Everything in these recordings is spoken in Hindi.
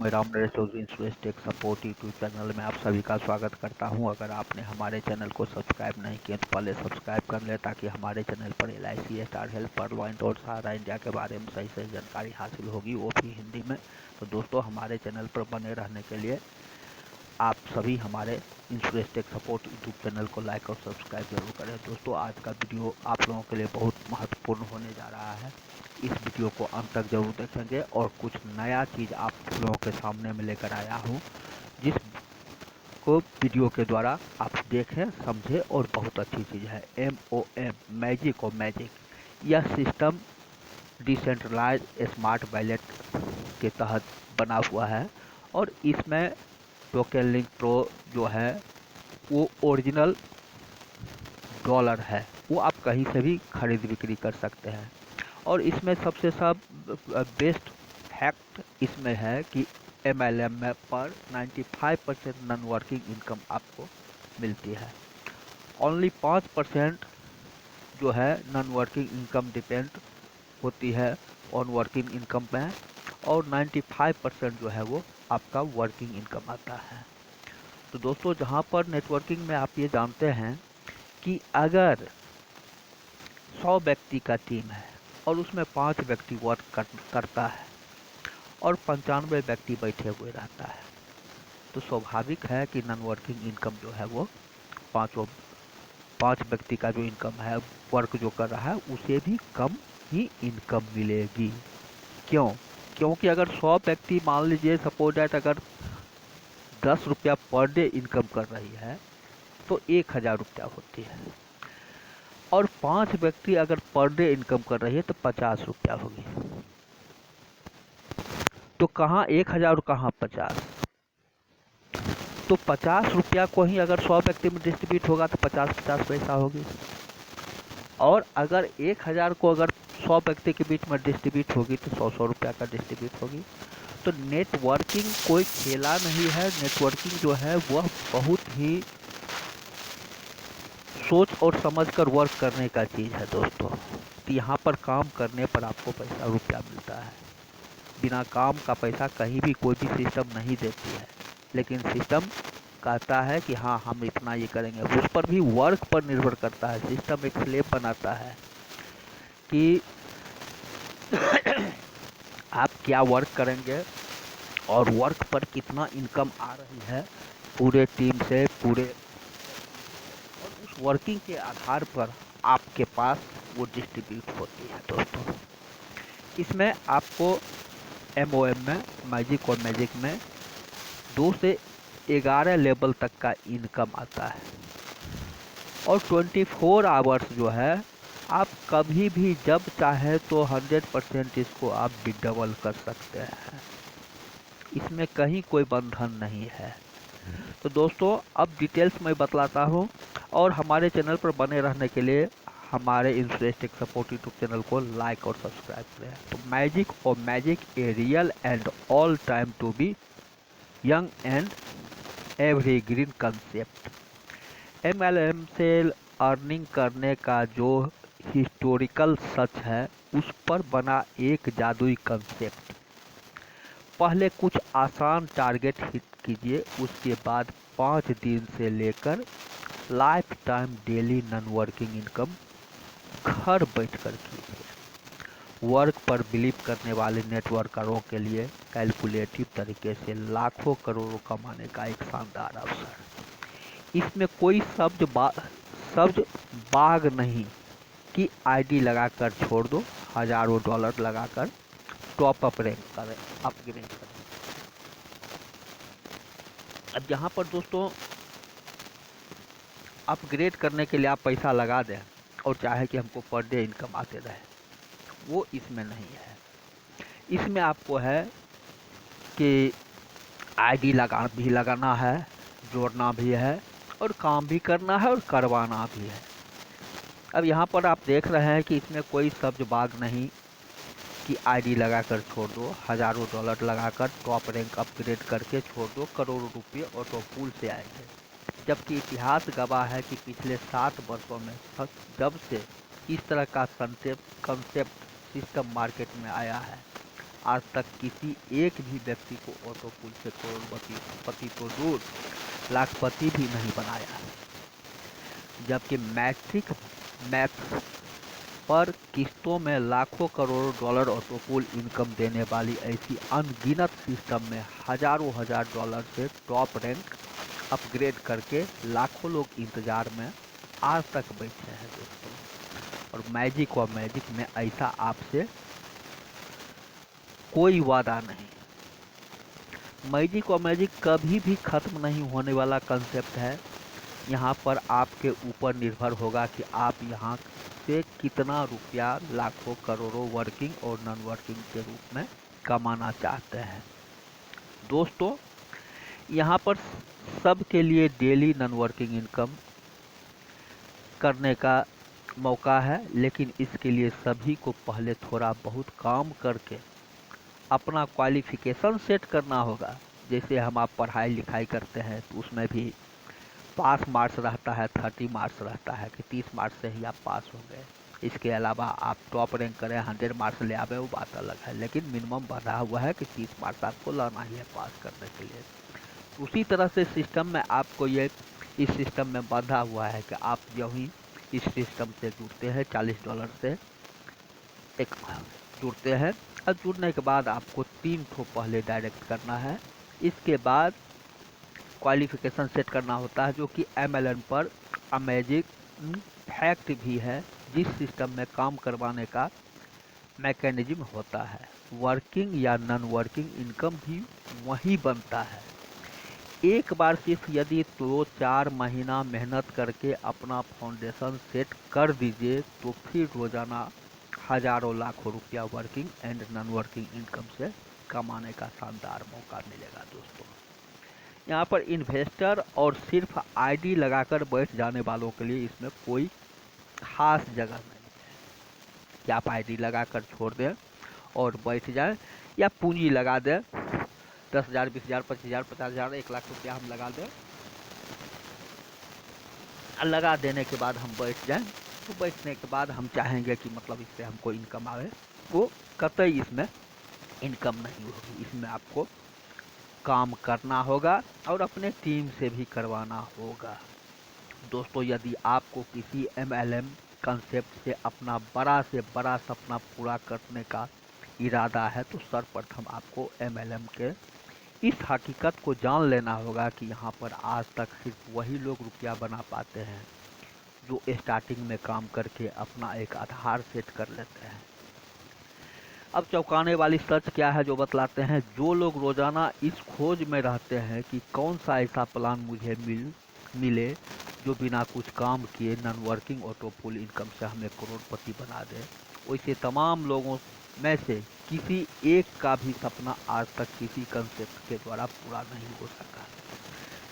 मैं Ram Naresh Chaudhary insurance tech support YouTube channel में आप सभी का स्वागत करता हूं। अगर आपने हमारे चैनल को सब्सक्राइब नहीं किया तो पहले सब्सक्राइब कर लें ताकि हमारे चैनल पर LIC, स्टार हेल्थ, परलॉइंट और सहारा इंडिया के बारे में सही सही जानकारी हासिल होगी, वो भी हिंदी में। तो दोस्तों, हमारे चैनल पर बने रहने के लिए आप सभी हमारे insurance tech support YouTube channel को लाइक और सब्सक्राइब जरूर करें। दोस्तों, आज का वीडियो आप लोगों के लिए बहुत महत्वपूर्ण होने जा रहा है। इस वीडियो को अंत तक जरूर देखेंगे और कुछ नया चीज़ आप लोगों के सामने में लेकर आया हूँ, जिस को वीडियो के द्वारा आप देखें, समझें और बहुत अच्छी चीज़ है। MOM मैजिक और मैजिक, यह सिस्टम डिसेंट्रलाइज स्मार्ट वैलेट के तहत बना हुआ है और इसमें टोकन लिंक प्रो जो है वो ओरिजिनल डॉलर है, वो आप कहीं से भी खरीद बिक्री कर सकते हैं। और इसमें सबसे बेस्ट फैक्ट इसमें है कि MLM में पर 95% नॉन वर्किंग इनकम आपको मिलती है। ओनली 5% जो है नॉन वर्किंग इनकम डिपेंड होती है ऑन वर्किंग इनकम में, और 95% जो है वो आपका वर्किंग इनकम आता है। तो दोस्तों, जहाँ पर नेटवर्किंग में आप ये जानते हैं कि अगर 100 व्यक्ति का टीम है और उसमें 5 व्यक्ति वर्क करता है और 95 व्यक्ति बैठे हुए रहता है, तो स्वाभाविक है कि नॉन वर्किंग इनकम जो है वो 5 व्यक्ति का जो इनकम है, वर्क जो कर रहा है, उसे भी कम ही इनकम मिलेगी। क्यों? क्योंकि अगर 100 व्यक्ति, मान लीजिए सपोज दैट, अगर 10 रुपया पर डे इनकम कर रही है तो 1000 रुपया होती है, और 5 व्यक्ति अगर पर डे इनकम कर रही है तो 50 रुपया होगी। तो कहाँ 1000 और कहाँ 50? तो 50 रुपया को ही अगर 100 व्यक्ति में डिस्ट्रीब्यूट होगा तो 50-50 पैसा होगी, और अगर 1000 को अगर 100 व्यक्ति के बीच में डिस्ट्रीब्यूट होगी तो 100 रुपया का डिस्ट्रीब्यूट होगी। तो नेटवर्किंग कोई खेला नहीं है। नेटवर्किंग जो है वह बहुत ही सोच और समझ कर वर्क करने का चीज़ है दोस्तों। तो यहाँ पर काम करने पर आपको पैसा रुपया मिलता है। बिना काम का पैसा कहीं भी कोई भी सिस्टम नहीं देती है, लेकिन सिस्टम कहता है कि हाँ, हम इतना ये करेंगे। उस पर भी वर्क पर निर्भर करता है। सिस्टम एक स्लेब बनाता है कि आप क्या वर्क करेंगे और वर्क पर कितना इनकम आ रही है पूरे टीम से, और उस वर्किंग के आधार पर आपके पास वो डिस्ट्रीब्यूट होती है दोस्तों। इसमें आपको MOM में, मैजिक और मैजिक में 2 से 11 लेवल तक का इनकम आता है, और 24 आवर्स जो है आप कभी भी जब चाहे तो 100% इसको आप विड्रॉल कर सकते हैं। इसमें कहीं कोई बंधन नहीं है। तो दोस्तों, अब डिटेल्स मैं बतलाता हूँ, और हमारे चैनल पर बने रहने के लिए हमारे insurance tech support YouTube channel को लाइक और सब्सक्राइब करें। तो मैजिक और magic, a real and all time to be young and evergreen concept. MLM से अर्निंग करने का जो हिस्टोरिकल सच है, उस पर बना एक जादुई कंसेप्ट। पहले कुछ आसान टारगेट हिट कीजिए, उसके बाद 5 दिन से लेकर life time daily non working income घर बैठकर कीजिए। वर्क पर बिलीव करने वाले नेटवर्करों के लिए कैलकुलेटिव तरीके से लाखों करोड़ों कमाने का एक शानदार अवसर। इसमें कोई शब्द बाग नहीं कि आईडी लगाकर छोड़ दो, हजारों डॉलर लगाकर टॉप अप रैंक करें, अपग्रेड करें। अब यहाँ पर दोस्तों, अपग्रेड करने के लिए आप पैसा लगा दें और चाहे कि हमको पर डे इनकम आते रहे, वो इसमें नहीं है। इसमें आपको है कि आईडी लगाना है, जोड़ना भी है, और काम भी करना है और करवाना भी है। अब यहाँ पर आप देख रहे हैं कि इसमें कोई शब्द बाग नहीं कि आईडी लगाकर छोड़ दो, हजारों डॉलर लगाकर टॉप रैंक अपग्रेड करके छोड़ दो, करोड़ों रुपये ऑटो पूल से आएंगे। जबकि इतिहास गवाह है कि पिछले 7 वर्षों में जब से इस तरह का कंसेप्ट सिस्टम मार्केट में आया है, आज तक किसी एक भी व्यक्ति को ऑटो पुल से करोड़पति तो दूर लाखपति भी नहीं बनाया। जबकि मैट्रिक मैथ्स पर किस्तों में लाखों करोड़ों डॉलर ऑटो पुल इनकम देने वाली ऐसी अनगिनत सिस्टम में हजारों हजार डॉलर से टॉप रैंक अपग्रेड करके लाखों लोग इंतजार में आज तक बैठे हैं दोस्तों। और मैजिक और मैजिक में ऐसा आपसे कोई वादा नहीं। मैजिक और मैजिक कभी भी खत्म नहीं होने वाला कंसेप्ट है। यहाँ पर आपके ऊपर निर्भर होगा कि आप यहाँ से कितना रुपया लाखों करोड़ों वर्किंग और नॉन वर्किंग के रूप में कमाना चाहते हैं। दोस्तों यहाँ पर सबके लिए डेली नॉन वर्किंग इनकम करने का मौका है, लेकिन इसके लिए सभी को पहले थोड़ा बहुत काम करके अपना क्वालिफिकेशन सेट करना होगा। जैसे हम आप पढ़ाई लिखाई करते हैं तो उसमें भी पास मार्क्स रहता है, 30 मार्क्स रहता है कि 30 मार्क्स से ही आप पास हो गए। इसके अलावा आप टॉप रैंक करें, 100 मार्क्स ले आवे, वो बात अलग है, लेकिन मिनिमम बढ़ा हुआ है कि 30 मार्क्स आपको लाना ही है पास करने के लिए। उसी तरह से सिस्टम में आपको ये इस सिस्टम में बंधा हुआ है कि आप जो ही इस सिस्टम से जुड़ते हैं $40 से एक जुड़ते हैं, और जुड़ने के बाद आपको 3 ठो पहले डायरेक्ट करना है। इसके बाद क्वालिफिकेशन सेट करना होता है, जो कि MLM पर अमेजिंग फैक्ट भी है, जिस सिस्टम में काम करवाने का मैकेनिज्म होता है। वर्किंग या नॉन वर्किंग इनकम भी वही बनता है। एक बार सिर्फ यदि 2-4 महीना मेहनत करके अपना फाउंडेशन सेट कर दीजिए तो फिर रोजाना हजारों लाखों रुपया working and non working income से कमाने का शानदार मौका मिलेगा दोस्तों। यहाँ पर इन्वेस्टर और सिर्फ आईडी लगाकर बैठ जाने वालों के लिए इसमें कोई खास जगह नहीं है कि आप आईडी लगाकर छोड़ दें और बैठ जाएं, या पूंजी लगा दें 10,000, 20,000, 25,000, 50,000, 1 लाख रुपया हम लगा दें, लगा देने के बाद हम बैठ जाएं। तो बैठने के बाद हम चाहेंगे कि मतलब इससे हमको इनकम आवे, वो कतई इसमें इनकम नहीं होगी। इसमें आपको काम करना होगा और अपने टीम से भी करवाना होगा। दोस्तों यदि आपको किसी MLM कंसेप्ट से अपना बड़ा से बड़ा सपना पूरा करने का इरादा है तो सर्वप्रथम आपको MLM के इस हकीकत को जान लेना होगा कि यहाँ पर आज तक सिर्फ वही लोग रुपया बना पाते हैं जो स्टार्टिंग में काम करके अपना एक आधार सेट कर लेते हैं। अब चौंकाने वाली सच क्या है जो बतलाते हैं। जो लोग रोजाना इस खोज में रहते हैं कि कौन सा ऐसा प्लान मुझे मिले जो बिना कुछ काम किए नॉन वर्किंग ऑटो पुल इनकम से हमें करोड़पति बना दे, वैसे तमाम लोगों में से किसी एक का भी सपना आज तक किसी कंसेप्ट के द्वारा पूरा नहीं हो सका।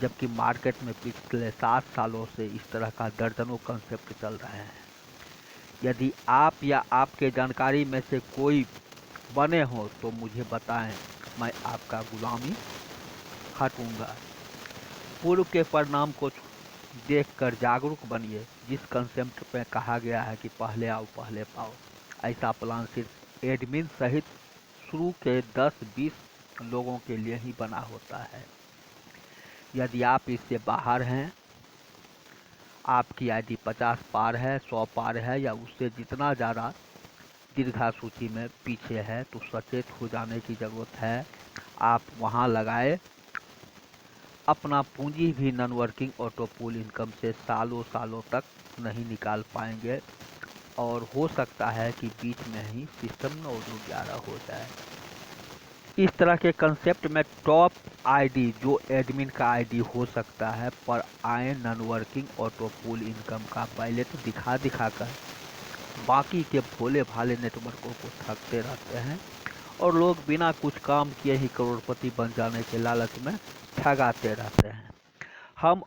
जबकि मार्केट में पिछले 7 सालों से इस तरह का दर्जनों कंसेप्ट चल रहे हैं। यदि आप या आपके जानकारी में से कोई बने हो तो मुझे बताएं, मैं आपका गुलामी हटूंगा। पूर्व के परिणाम को देखकर जागरूक बनिए। जिस कंसेप्ट पे कहा गया है कि पहले आओ पहले पाओ, ऐसा प्लान सिर्फ एडमिन सहित शुरू के 10-20 लोगों के लिए ही बना होता है। यदि आप इससे बाहर हैं, आपकी आईडी 50 पार है, 100 पार है या उससे जितना ज़्यादा दीर्घा सूची में पीछे है, तो सचेत हो जाने की ज़रूरत है। आप वहां लगाए अपना पूंजी भी नॉन वर्किंग ऑटो पुल इनकम से सालों सालों तक नहीं निकाल पाएंगे, और हो सकता है कि बीच में ही सिस्टम 9-11 हो जाए। इस तरह के कंसेप्ट में टॉप आईडी जो एडमिन का आईडी हो सकता है पर आए नॉन वर्किंग ऑटो पुल इनकम का बैलेंस दिखा कर बाकी के भोले भाले नेटवर्कों को ठगते रहते हैं, और लोग बिना कुछ काम किए ही करोड़पति बन जाने के लालच में ठगाते रहते हैं। हम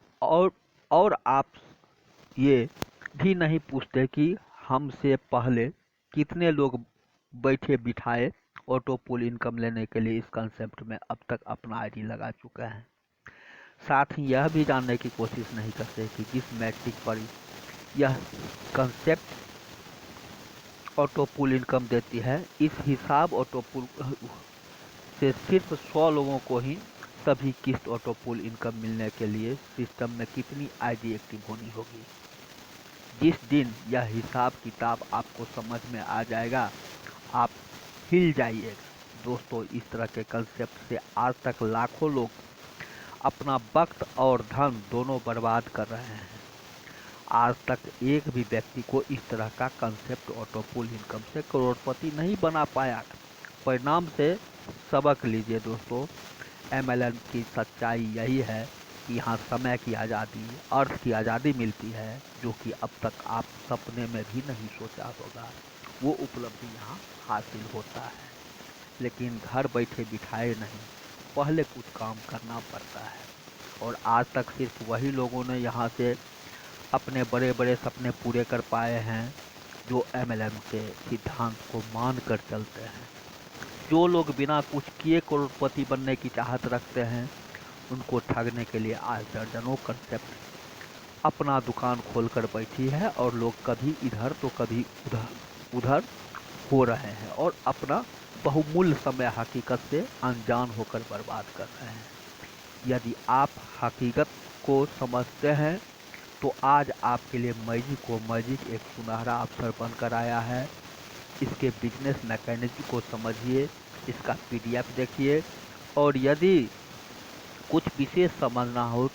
और आप ये भी नहीं पूछते कि हमसे पहले कितने लोग बैठे बिठाए ऑटो पुल इनकम लेने के लिए इस कंसेप्ट में अब तक अपना आईडी लगा चुके हैं। साथ ही यह भी जानने की कोशिश नहीं करते कि जिस मैट्रिक पर यह कंसेप्ट ऑटो पुल इनकम देती है। इस हिसाब ऑटो पुल से सिर्फ 100 लोगों को ही सभी किस्त ऑटो पुल इनकम मिलने के लिए सिस्टम में कितनी आईडी एक्टिव होनी होगी। जिस दिन यह हिसाब किताब आपको समझ में आ जाएगा, आप हिल जाइएगा। दोस्तों, इस तरह के कंसेप्ट से आज तक लाखों लोग अपना वक्त और धन दोनों बर्बाद कर रहे हैं। आज तक एक भी व्यक्ति को इस तरह का कंसेप्ट ऑटो पुल इनकम से करोड़पति नहीं बना पाया। परिणाम से सबक लीजिए दोस्तों। एमएलएम की सच्चाई यही है कि यहाँ समय की आज़ादी, अर्थ की आज़ादी मिलती है, जो कि अब तक आप सपने में भी नहीं सोचा होगा। वो उपलब्धि यहाँ हासिल होता है, लेकिन घर बैठे बिठाए नहीं, पहले कुछ काम करना पड़ता है। और आज तक सिर्फ वही लोगों ने यहाँ से अपने बड़े बड़े सपने पूरे कर पाए हैं जो एमएलएम के सिद्धांत को मान कर चलते हैं। जो लोग बिना कुछ किए करोड़पति बनने की चाहत रखते हैं, उनको ठगने के लिए आज दर्जनों कंसेप्ट अपना दुकान खोलकर बैठी है, और लोग कभी इधर तो कभी उधर हो रहे हैं और अपना बहुमूल्य समय हकीकत से अनजान होकर बर्बाद कर रहे हैं। यदि आप हकीकत को समझते हैं तो आज आपके लिए मैजिक एक सुनहरा अवसर बनकर आया है। इसके बिजनेस मैकेनिज्म को समझिए, इसका पीडीएफ देखिए, और यदि कुछ विशेष समझना हो,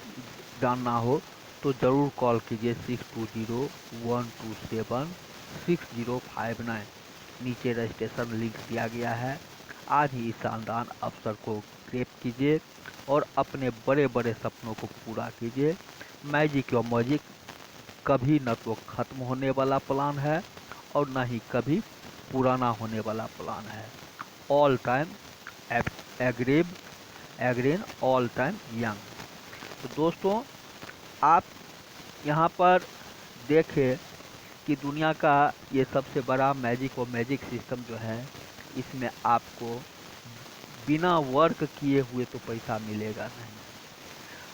जानना हो, तो ज़रूर कॉल कीजिए 6201276059। नीचे रजिस्ट्रेशन लिंक दिया गया है। आज ही इस शानदार अवसर को ग्रैब कीजिए और अपने बड़े बड़े सपनों को पूरा कीजिए। मैजिक और मॉजिक कभी न तो खत्म होने वाला प्लान है और न ही कभी पुराना होने वाला प्लान है। All time evergreen, all time young. तो दोस्तों, आप यहाँ पर देखें कि दुनिया का ये सबसे बड़ा मैजिक सिस्टम जो है, इसमें आपको बिना वर्क किए हुए तो पैसा मिलेगा नहीं।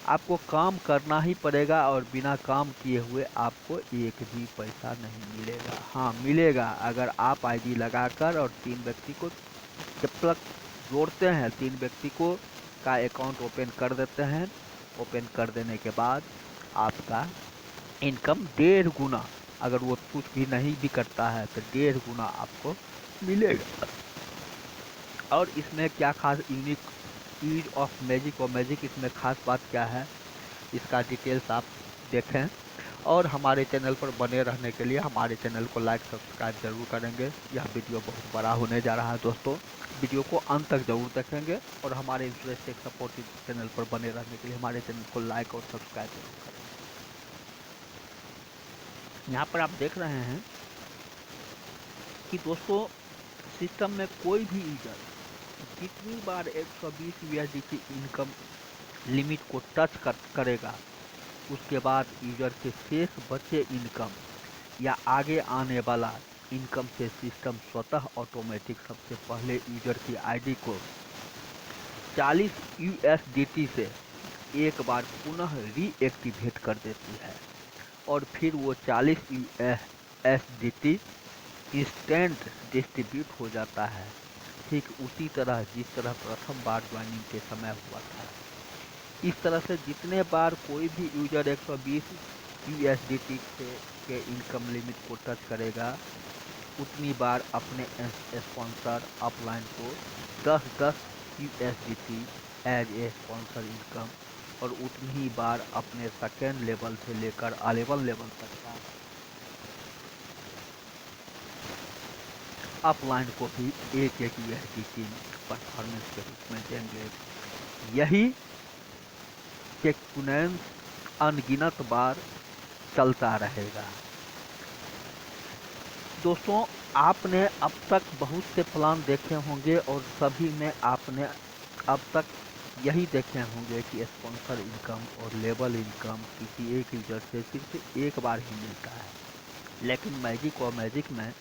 आपको काम करना ही पड़ेगा और बिना काम किए हुए आपको एक भी पैसा नहीं मिलेगा। हाँ, मिलेगा अगर आप आईडी लगाकर और 3 व्यक्ति को जब तक जोड़ते हैं, 3 व्यक्ति को का अकाउंट ओपन कर देते हैं। ओपन कर देने के बाद आपका इनकम 1.5 गुना, अगर वो कुछ भी नहीं भी करता है तो 1.5 गुना आपको मिलेगा। और इसमें क्या खास यूनिक यूज ऑफ मैजिक और मैजिक, इसमें खास बात क्या है, इसका डिटेल्स आप देखें। और हमारे चैनल पर बने रहने के लिए हमारे चैनल को लाइक सब्सक्राइब जरूर करेंगे। यह वीडियो बहुत बड़ा होने जा रहा है दोस्तों, वीडियो को अंत तक जरूर देखेंगे और हमारे इंटरेस्टेड सपोर्टिव चैनल पर बने रहने के लिए हमारे चैनल को लाइक और सब्सक्राइब जरूर करें। यहाँ पर आप देख रहे हैं कि दोस्तों, सिस्टम में कोई भी यूजर जितनी बार 120 USDT इनकम लिमिट को टच करेगा, उसके बाद यूजर के शेष बचे इनकम या आगे आने वाला इनकम से सिस्टम स्वतः ऑटोमेटिक सबसे पहले यूजर की आईडी को 40 USDT से एक बार पुनः रीएक्टिवेट कर देती है, और फिर वो 40 USDT इंस्टेंट डिस्ट्रीब्यूट हो जाता है, ठीक उसी तरह जिस तरह प्रथम बार ज्वाइनिंग के समय हुआ था। इस तरह से जितने बार कोई भी यूजर 120 USDT के इनकम लिमिट को टच करेगा, उतनी बार अपने स्पॉन्सर अपलाइन को 10-10 USDT as a sponsor income, और उतनी ही बार अपने सेकेंड लेवल से लेकर 11 लेवल तक का अपलाइन को भी 1-1 USDT परफॉर्मेंस के रूप में देंगे। यही सेक्वेंस अनगिनत बार चलता रहेगा। दोस्तों, आपने अब तक बहुत से प्लान देखे होंगे और सभी में आपने अब तक यही देखे होंगे कि स्पॉन्सर इनकम और लेवल इनकम किसी एक यूजर से सिर्फ एक बार ही मिलता है। लेकिन मैजिक और मैजिक में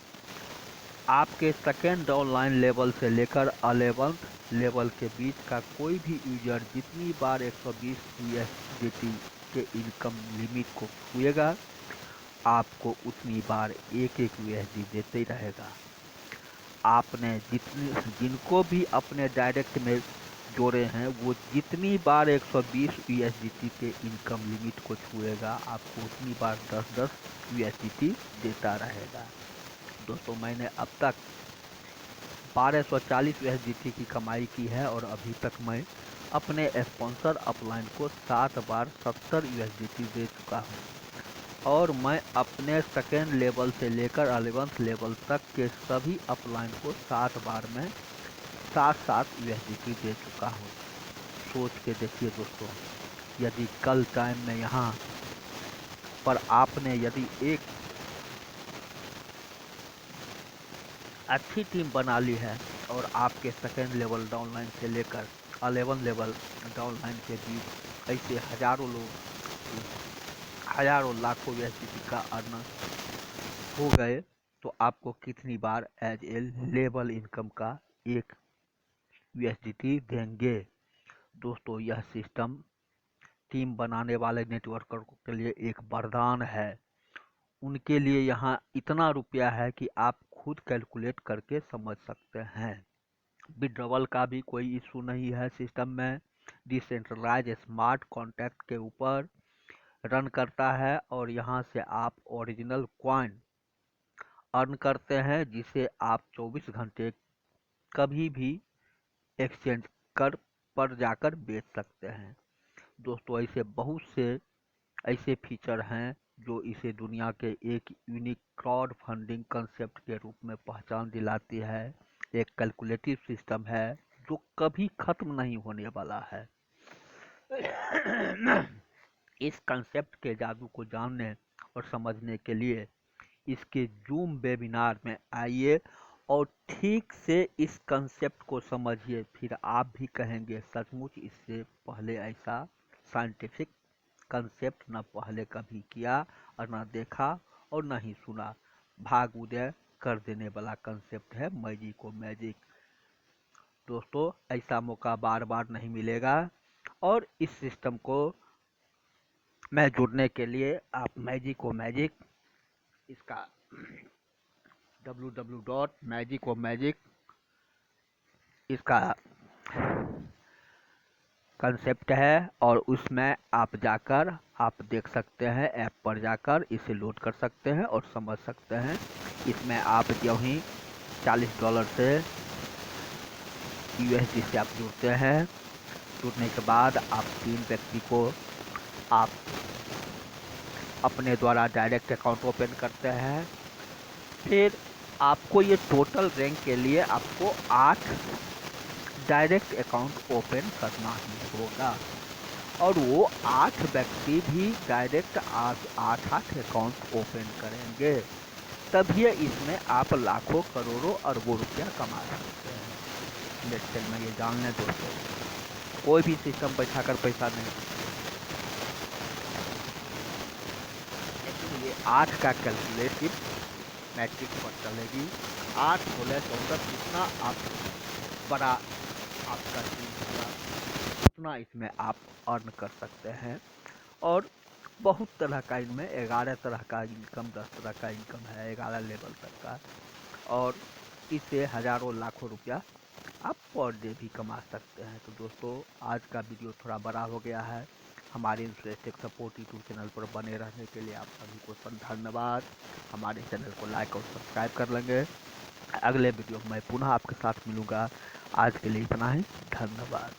आपके सेकेंड ऑनलाइन लेवल से लेकर 11th लेवल के बीच का कोई भी यूजर जितनी बार 120 USDT के इनकम लिमिट को छुएगा, आपको उतनी बार एक एक यूएसडी देते ही रहेगा। आपने जिनको भी अपने डायरेक्ट में जोड़े हैं वो जितनी बार 120 यूएसडीटी के इनकम लिमिट को छुएगा आपको उतनी बार 10-10 यूएसडीटी देता रहेगा। दोस्तों मैंने अब तक 1240 यूएसडीटी की कमाई की है और अभी तक मैं अपने स्पॉन्सर अपलाइन को 7 बार 70 यूएसडीटी दे चुका हूँ और मैं अपने सेकेंड लेवल से लेकर 11th लेवल तक के सभी अपलाइन को 7 बार में 7-7 यूएसडीटी दे चुका हूँ। सोच के देखिए दोस्तों, यदि कल टाइम में यहाँ पर आपने यदि एक अच्छी टीम बना ली है और आपके सेकेंड लेवल डाउनलाइन से लेकर 11 लेवल डाउनलाइन के बीच ऐसे हजारों लाखों यूएसडीटी का अर्न हो गए तो आपको कितनी बार एज ए लेवल इनकम का एक यूएसडीटी देंगे। दोस्तों यह सिस्टम टीम बनाने वाले नेटवर्कर के लिए एक वरदान है। उनके लिए यहाँ इतना रुपया है कि आप खुद कैलकुलेट करके समझ सकते हैं। विड्रॉवल का भी कोई इशू नहीं है सिस्टम में। डिसेंट्रलाइज स्मार्ट कॉन्ट्रैक्ट के ऊपर रन करता है और यहाँ से आप ओरिजिनल कॉइन अर्न करते हैं जिसे आप 24 घंटे कभी भी एक्सचेंज पर जाकर बेच सकते हैं। दोस्तों ऐसे बहुत से ऐसे फीचर हैं जो इसे दुनिया के एक यूनिक क्राउड फंडिंग कंसेप्ट के रूप में पहचान दिलाती है। एक कैलकुलेटिव सिस्टम है जो कभी खत्म नहीं होने वाला है। इस कंसेप्ट के जादू को जानने और समझने के लिए इसके जूम वेबिनार में आइए और ठीक से इस कंसेप्ट को समझिए। फिर आप भी कहेंगे सचमुच इससे पहले ऐसा साइंटिफिक कंसेप्ट न पहले कभी किया और न देखा और न ही सुना। भाग उदय कर देने वाला कंसेप्ट है मैजिक ओ मैजिक। दोस्तों ऐसा मौका बार बार नहीं मिलेगा और इस सिस्टम को में जुड़ने के लिए आप मैजिक ओ मैजिक इसका www.magicomagic इसका कंसेप्ट है और उसमें आप जाकर आप देख सकते हैं, ऐप पर जाकर इसे लोड कर सकते हैं और समझ सकते हैं। इसमें आप जो ही $40 से यूएसडी से आप जुड़ते हैं। जुड़ने के बाद आप 3 व्यक्ति को आप अपने द्वारा डायरेक्ट अकाउंट ओपन करते हैं। फिर आपको ये टोटल रैंक के लिए आपको 8 डायरेक्ट अकाउंट ओपन करना ही होगा और वो 8 व्यक्ति भी डायरेक्ट 8 अकाउंट ओपन करेंगे। तभी इसमें आप लाखों करोड़ों अरबों रुपया कमा सकते हैं। लेट्स में ये जान लें दोस्तों, कोई भी सिस्टम बैठा कर पैसा नहीं। ये 8 का कैलकुलेटिव मैट्रिक्स पर चलेगी। 8 बोले 14 जितना आप बड़ा आपका टीम होगा उतना इसमें आप अर्न कर सकते हैं। और बहुत तरह का इनमें 11 तरह का इनकम, 10 तरह का इनकम है 11 लेवल तक का और इससे हजारों लाखों रुपया आप पर डे भी कमा सकते हैं। तो दोस्तों आज का वीडियो थोड़ा बड़ा हो गया है। हमारे इंटरेस्टेड सपोर्ट यूट्यूब चैनल पर बने रहने के लिए आप सभी को धन्यवाद। हमारे चैनल को लाइक और सब्सक्राइब कर लेंगे। अगले वीडियो में मैं पुनः आपके साथ मिलूँगा। आज के लिए इतना ही, धन्यवाद।